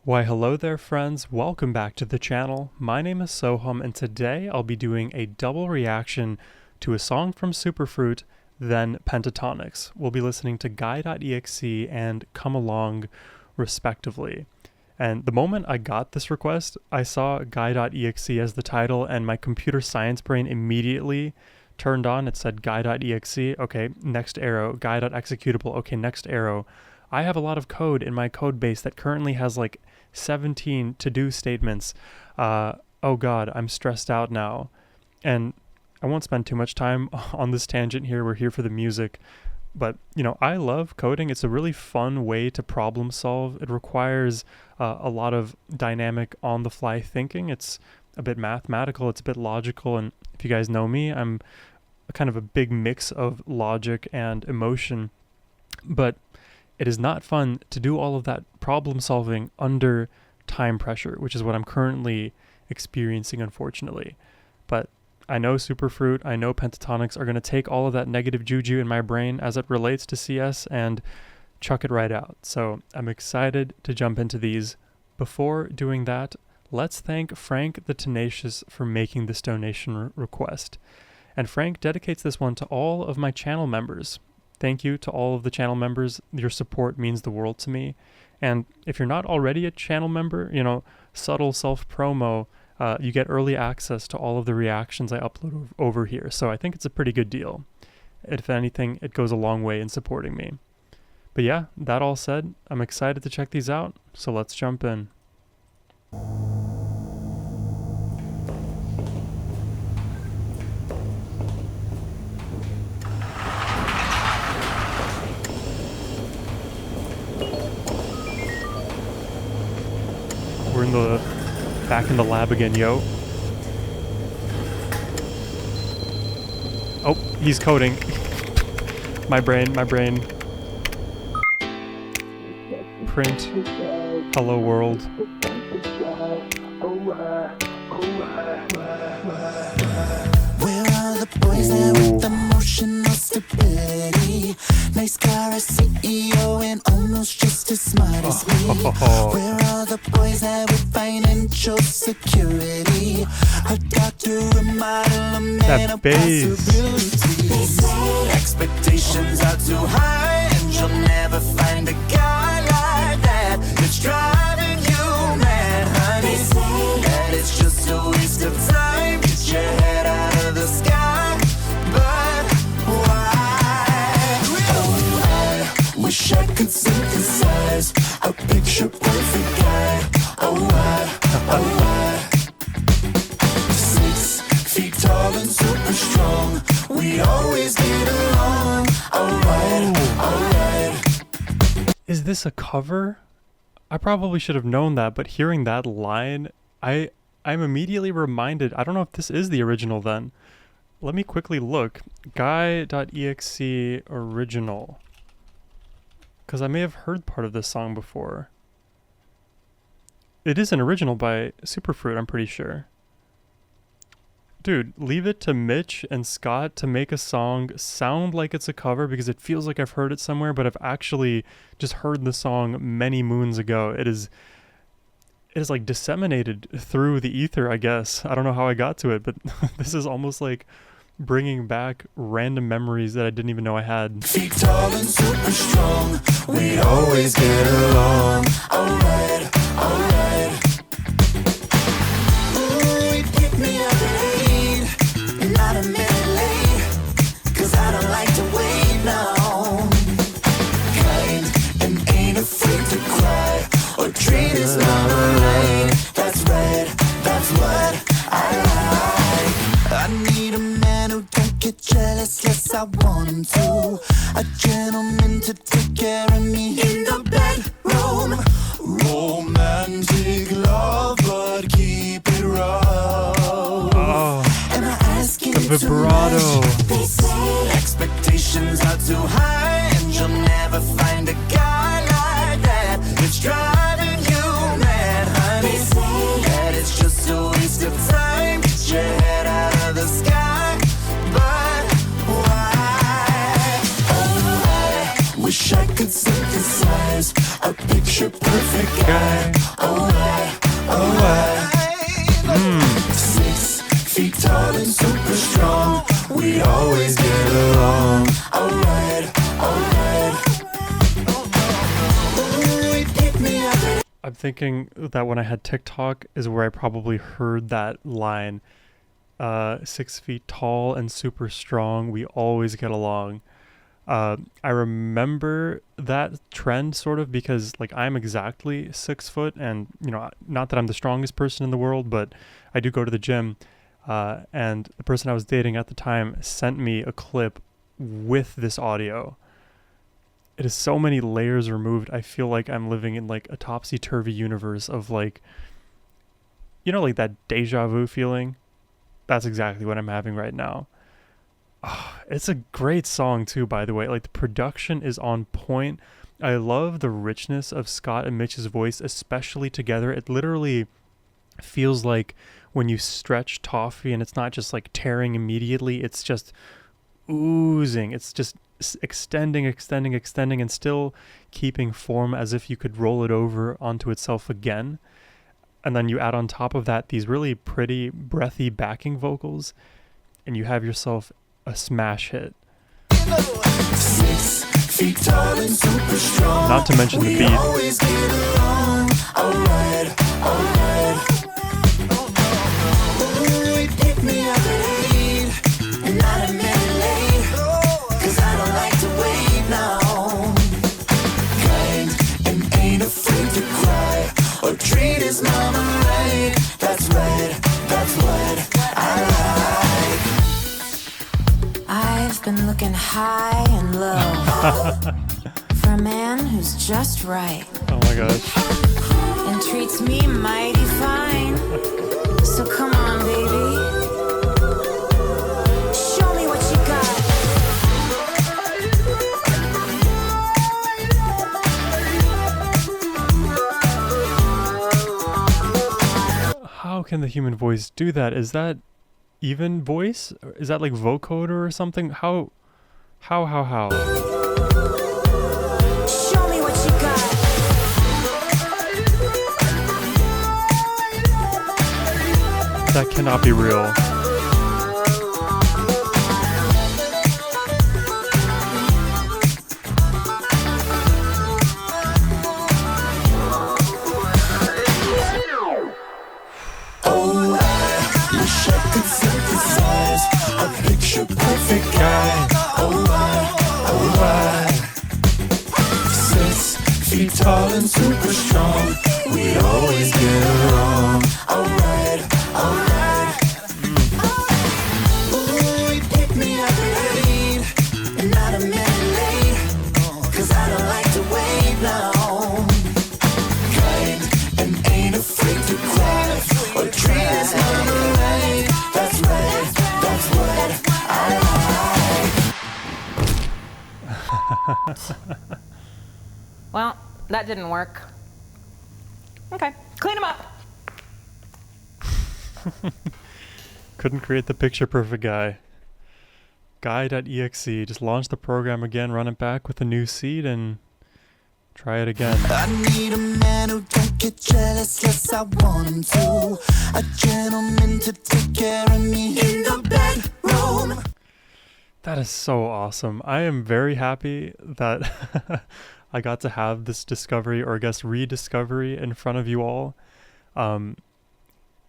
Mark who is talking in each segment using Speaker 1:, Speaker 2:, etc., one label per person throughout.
Speaker 1: Why hello there friends, welcome back to the channel. My name is Sohum and today I'll be doing a double reaction to a song from Superfruit, then Pentatonix. We'll be listening to GUY.exe and Come Along respectively. And the moment I got this request, I saw GUY.exe as the title and my computer science brain immediately turned on. It said GUY.exe, okay, next arrow, GUY.executable, okay, next arrow. I have a lot of code in my code base that currently has like 17 to-do statements. Oh god, I'm stressed out now. And I won't spend too much time on this tangent here. We're here for the music. But, you know, I love coding. It's a really fun way to problem solve. It requires a lot of dynamic on-the-fly thinking. It's a bit mathematical. It's a bit logical. And if you guys know me, I'm kind of a big mix of logic and emotion. But it is not fun to do all of that problem solving under time pressure, which is what I'm currently experiencing, unfortunately. But I know Superfruit, I know Pentatonix are going to take all of that negative juju in my brain as it relates to CS and chuck it right out. So I'm excited to jump into these. Before doing that, let's thank Frank the Tenacious for making this donation request. And Frank dedicates this one to all of my channel members. Thank you to all of the channel members. Your support means the world to me. And if you're not already a channel member, you know, subtle self-promo, you get early access to all of the reactions I upload over here. So I think it's a pretty good deal. If anything, it goes a long way in supporting me. But yeah, that all said, I'm excited to check these out. So let's jump in. We're back in the lab again, yo. Oh, he's coding. my brain. Print. Hello world.
Speaker 2: Where are the boys there with emotional stability? Nice car, a CEO, and almost just as smart as me. Where are the boys there with financial security? A doctor, a model, a man, a possibility. Expectations are too high, and you'll never find a guy like that. It's driving you mad, honey. That it's just a waste of time. Get your head out of the sky. But why? Oh, I wish I could synthesize a picture perfect guy. Oh, I 6 feet tall and super strong. We always get along. Alright.
Speaker 1: Is this a cover? I probably should have known that, but hearing that line, I'm immediately reminded, I don't know if this is the original then. Let me quickly look. GUY.exe original. Because I may have heard part of this song before. It is an original by Superfruit, I'm pretty sure. Dude, leave it to Mitch and Scott to make a song sound like it's a cover because it feels like I've heard it somewhere, but I've actually just heard the song many moons ago. It is like disseminated through the ether, I guess. I don't know how I got to it, but this is almost like bringing back random memories that I didn't even know I had.
Speaker 2: Feet tall and super strong. We always get along. Alright. Ooh, it hit me up late, not a minute late, 'cause I don't like to wait now. Kind and ain't afraid to cry or treat us not alright. That's right, that's what I like. I need a man who don't get jealous, yes I want him to. A gentleman to take care of me in the bedroom. Romantic love, but keep it raw. Am I asking
Speaker 1: the vibrato.
Speaker 2: They say expectations are too high, and you'll never find a guy like that. It's driving you mad, honey. That it's just a waste of time. Get your head out of the sky. But why? Oh, I wish I could synthesize a picture perfect guy.
Speaker 1: guy. Oh,
Speaker 2: 6 feet tall and super strong. We always get along. Alright. Ooh, pick me up.
Speaker 1: I'm thinking that when I had TikTok is where I probably heard that line. 6 feet tall and super strong. We always get along. I remember that trend sort of because like I'm exactly 6 foot, and you know, not that I'm the strongest person in the world, but I do go to the gym. And the person I was dating at the time sent me a clip with this audio. It is so many layers removed. I feel like I'm living in like a topsy-turvy universe of like, you know, like that deja vu feeling. That's exactly what I'm having right now. Oh, it's a great song too, by the way. Like the production is on point. I love the richness of Scott and Mitch's voice, especially together. It literally feels like when you stretch toffee and it's not just like tearing immediately, it's just oozing. It's just extending, and still keeping form as if you could roll it over onto itself again. And then you add on top of that these really pretty, breathy backing vocals, and you have yourself a smash hit.
Speaker 2: 6 feet tall and super strong.
Speaker 1: Not to mention the beat.
Speaker 2: Always get along. Alright. Ooh, pick me up at 8 and not a minute late. 'Cause I don't like to wait now. Kind and ain't afraid to cry or treat his mama right. That's what I like. I've been looking high and low for a man who's just right
Speaker 1: Oh my gosh.
Speaker 2: and treats me mighty fine. So come on, baby, show me what you got.
Speaker 1: How can the human voice do that? Is that even voice? Is that like vocoder or something? How?
Speaker 2: Show me what you got.
Speaker 1: That cannot be real.
Speaker 2: Perfect guy. Oh why? 6 feet tall and super strong. We always get along. Alright. Ooh, pick me up at 8 and not a minute late. 'Cause I don't like to wait now. Kind and ain't afraid to cry or treat his mama right. That's what I like.
Speaker 3: Well, that didn't work. Okay, clean them up.
Speaker 1: Couldn't create the picture perfect guy. GUY.exe. Just launch the program again, run it back with a new seed, and try it again.
Speaker 2: I need a man who don't get jealous, yes I want him to. A gentleman to take care of me in the bedroom.
Speaker 1: That is so awesome. I am very happy that I got to have this discovery, or I guess rediscovery, in front of you all.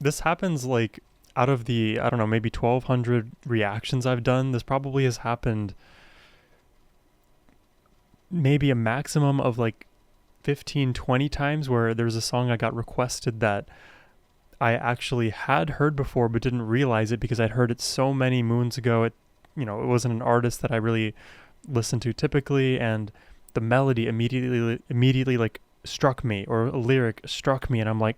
Speaker 1: This happens like out of the, I don't know, maybe 1,200 reactions I've done. This probably has happened maybe a maximum of like 15, 20 times where there's a song I got requested that I actually had heard before but didn't realize it because I'd heard it so many moons ago. It wasn't an artist that I really listen to typically, and the melody immediately like struck me, or a lyric struck me, and I'm like,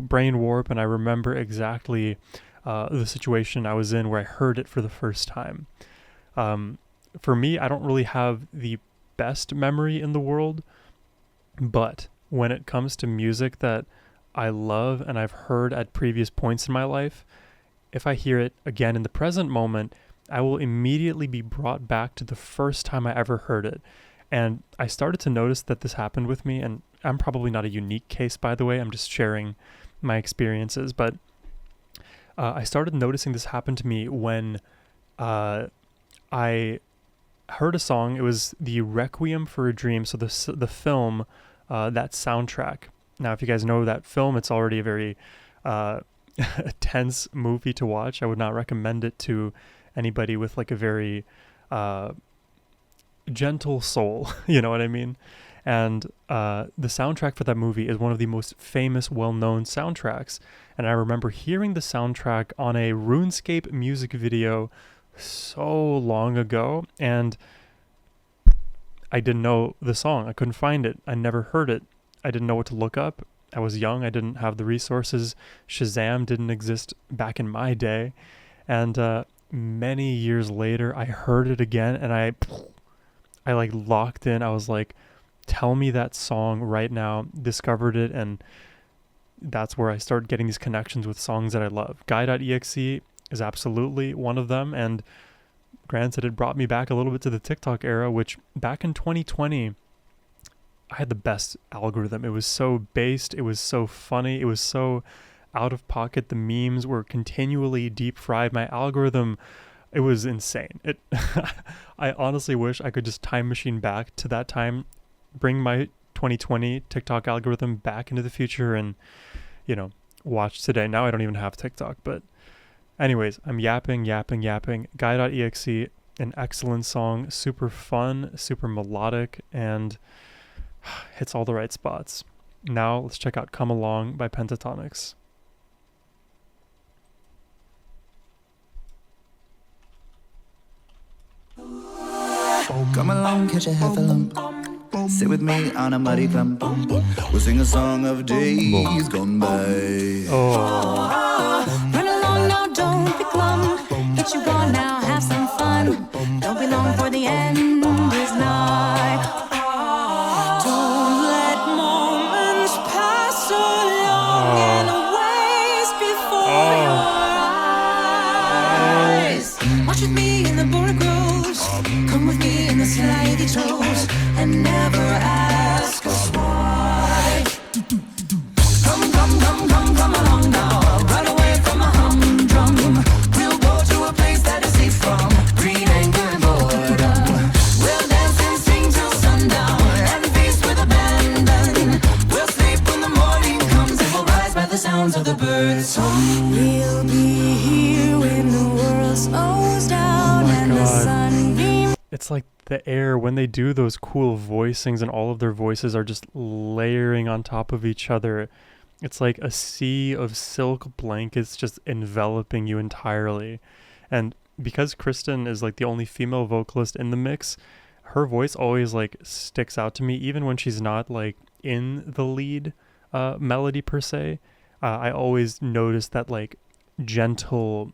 Speaker 1: brain warp, and I remember exactly the situation I was in where I heard it for the first time. For me, I don't really have the best memory in the world, but when it comes to music that I love and I've heard at previous points in my life, if I hear it again in the present moment, I will immediately be brought back to the first time I ever heard it. And I started to notice that this happened with me, and I'm probably not a unique case, by the way. I'm just sharing my experiences. But I started noticing this happen to me when I heard a song. It was the Requiem for a Dream. So the film, that soundtrack. Now, if you guys know that film, it's already a very tense movie to watch. I would not recommend it to anybody with like a very gentle soul. You know what I mean? And the soundtrack for that movie is one of the most famous, well-known soundtracks. And I remember hearing the soundtrack on a RuneScape music video so long ago, and I didn't know the song. I couldn't find it. I never heard it. I didn't know what to look up. I was young. I didn't have the resources. Shazam didn't exist back in my day. And many years later, I heard it again, and I like locked in. I was like, tell me that song right now. Discovered it, and that's where I started getting these connections with songs that I love. GUY.exe is absolutely one of them, and granted, it brought me back a little bit to the TikTok era, which back in 2020, I had the best algorithm. It was so based, it was so funny, it was so out of pocket. The memes were continually deep fried. My algorithm, it was insane. I honestly wish I could just time machine back to that time, bring my 2020 TikTok algorithm back into the future, and, you know, watch today. Now I don't even have TikTok, but anyways, I'm yapping. GUY.exe, an excellent song, super fun, super melodic, and hits all the right spots. Now let's check out Come Along by Pentatonix.
Speaker 2: Come along, catch a half a lump. Sit with me on a muddy clump. We'll sing a song of days gone by.
Speaker 4: Run along now, don't be glum. Get you gone now, have some fun. Don't be long for the end is nigh. Don't let moments pass along and waste before your eyes. Watch with me in the border groves. Come with me in the slidey toes. And never ask us why. Come along now. Run away from a humdrum. We'll go to a place that is safe from greed, anger, and boredom. We'll dance and sing till sundown and feast with abandon. We'll sleep when the morning comes and we'll rise by the sounds of the birds' song. We'll be here when the world slows down and the sun beams.
Speaker 1: It's like the air when they do those cool voicings and all of their voices are just layering on top of each other. It's like a sea of silk blankets just enveloping you entirely. And because Kristen is like the only female vocalist in the mix, her voice always like sticks out to me, even when she's not like in the lead melody per se. I always notice that like gentle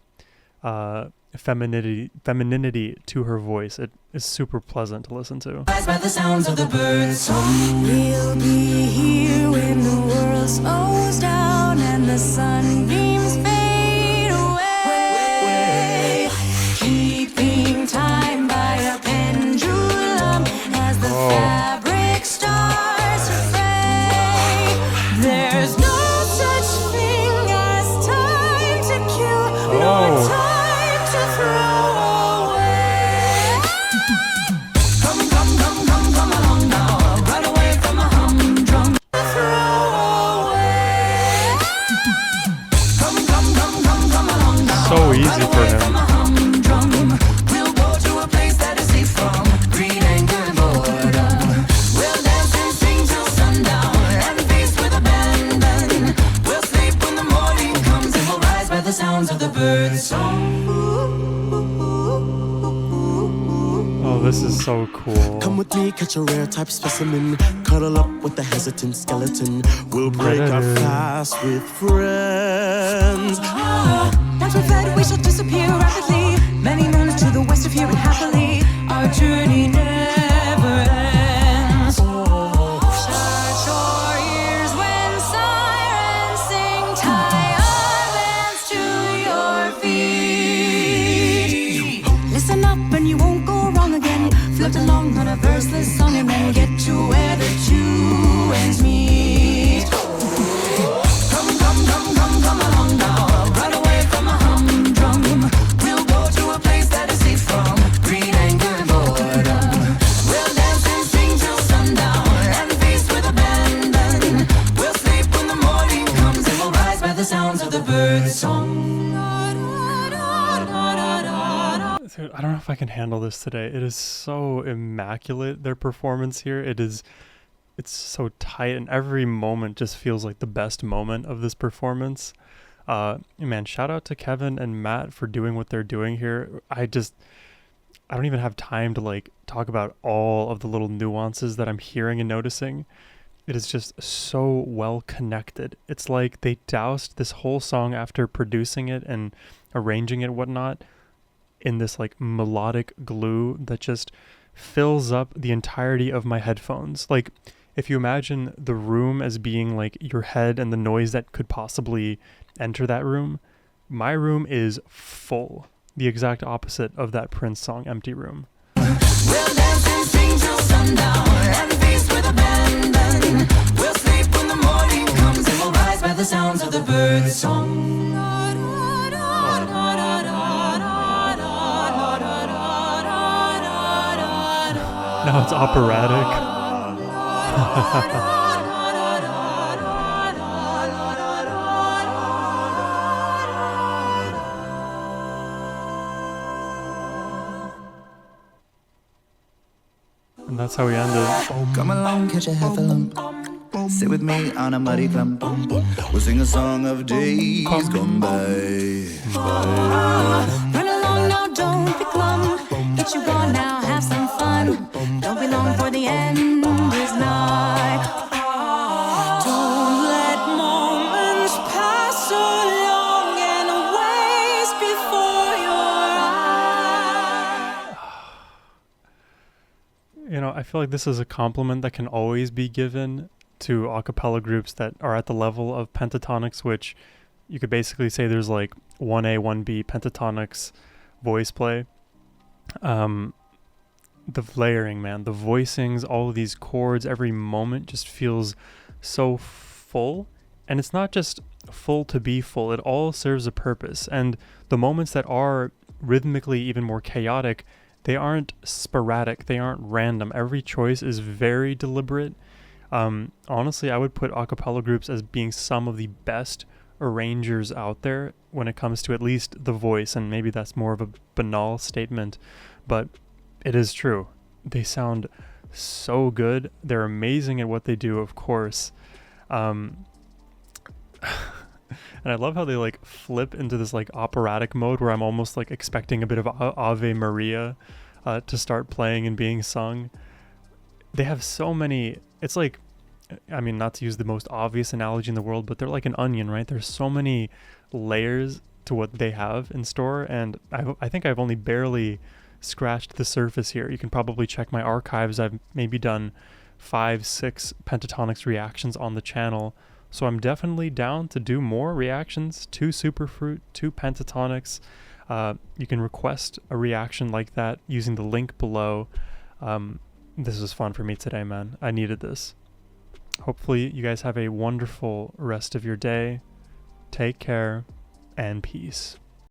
Speaker 1: femininity to her voice. It is super pleasant to listen to.
Speaker 2: By the sounds of the birds' song. We'll be here when the world slows down and the sunbeams fade away. Keeping time by a pendulum as the fabric starts to fray. There's no such thing as time to kill, no time to throw away. Come along now. Run away from a humdrum. Throw away. Come along now.
Speaker 1: So easy for him.
Speaker 2: We'll go to a place that is safe from greed, anger, and boredom. We'll dance and sing till sundown and feast with abandon. We'll sleep when the morning comes and we'll rise by the sounds of the birds' song.
Speaker 1: Oh, this is so cool.
Speaker 5: Come with me, catch a rare type specimen. Cuddle up with the hesitant skeleton. We'll break our fast with friends.
Speaker 4: Once we're fed, we shall disappear rapidly. Many moons to the west of here and happily. Our journey never ends. Shut your ears when sirens sing. Tie our bands to your feet. Listen up and you won't go wrong again. Float along on a verseless song and then get to where the two ends meet. the bird song.
Speaker 1: Dude, I don't know if I can handle this today. It is so immaculate, their performance here. It's so tight, and every moment just feels like the best moment of this performance. Man, shout out to Kevin and Matt for doing what they're doing here. I don't even have time to like talk about all of the little nuances that I'm hearing and noticing. It is just so well connected. It's like they doused this whole song after producing it and arranging it and whatnot in this like melodic glue that just fills up the entirety of my headphones. Like, if you imagine the room as being like your head and the noise that could possibly enter that room, my room is full. The exact opposite of that Prince song, Empty Room.
Speaker 4: We'll dance and sing till sundown and feast with abandon. We'll sleep when the morning comes and we'll rise by the sounds of the bird song.
Speaker 1: Now it's operatic. And that's how we end it.
Speaker 2: Come along, catch a half a lump. Sit with me on a muddy clump. We'll sing a song of days gone by.
Speaker 4: Run along, no, don't be glum. Get you gone now, have some fun. Don't be long for the end is nigh. Don't let moments pass along and waste before your eyes.
Speaker 1: You know, I feel like this is a compliment that can always be given to a cappella groups that are at the level of Pentatonix, which you could basically say there's like 1A, 1B Pentatonix voice play. The layering, man, the voicings, all of these chords, every moment just feels so full. And it's not just full to be full, it all serves a purpose. And the moments that are rhythmically even more chaotic, they aren't sporadic, they aren't random. Every choice is very deliberate. Honestly, I would put a cappella groups as being some of the best arrangers out there when it comes to at least the voice, and maybe that's more of a banal statement, but it is true. They sound so good. They're amazing at what they do, of course. And I love how they like flip into this like operatic mode where I'm almost like expecting a bit of Ave Maria to start playing and being sung. They have so many, it's like, I mean, not to use the most obvious analogy in the world, but they're like an onion, right? There's so many layers to what they have in store, and I think I've only barely scratched the surface here. You can probably check my archives. I've maybe done 5-6 Pentatonix reactions on the channel, so I'm definitely down to do more reactions to Superfruit, to Pentatonix. You can request a reaction like that using the link below. This was fun for me today, man. I needed this. Hopefully you guys have a wonderful rest of your day. Take care and peace.